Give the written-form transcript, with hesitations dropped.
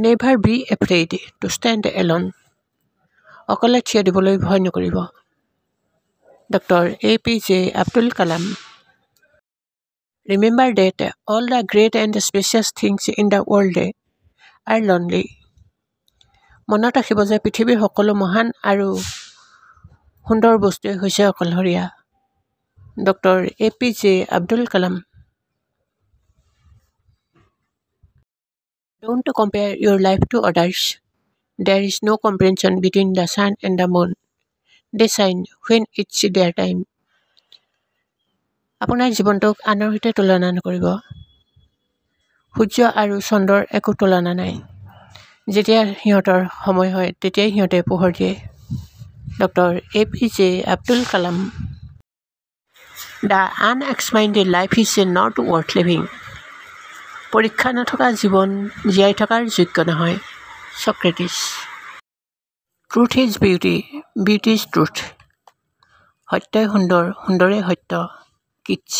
Never be afraid to stand alone. অকলে থিয় দিবলৈ ভয় নকৰিব। Dr. APJ Abdul Kalam. Remember that all the great and spacious things in the world are lonely. মনত ৰাখিব যে পৃথিৱীৰ সকলো মহান আৰু সুন্দৰ বস্তুৱে হৈছে অকলশৰীয়া। Dr. APJ Abdul Kalam. Don't compare your life to others. There is no comparison between the sun and the moon. They shine when it's their time. আপোনাৰ জীৱনটোক আনৰ সৈতে তুলনা নকৰিব। সূৰ্য আৰু চন্দ্ৰৰ একো তুলনা নাই। যেতিয়া সিহঁতৰ সময় হয় তেতিয়াই সিহঁতে পোহৰ দিয়ে। Dr. APJ Abdul Kalam. The unexplained life is not worth living. পৰীক্ষা নথকা জীৱন জীয়াই থকাৰ যোগ্য নহয়। Socrates. Truth is beauty, beauty is truth. সত্যই সুন্দৰ, সুন্দৰে সত্য। Keats.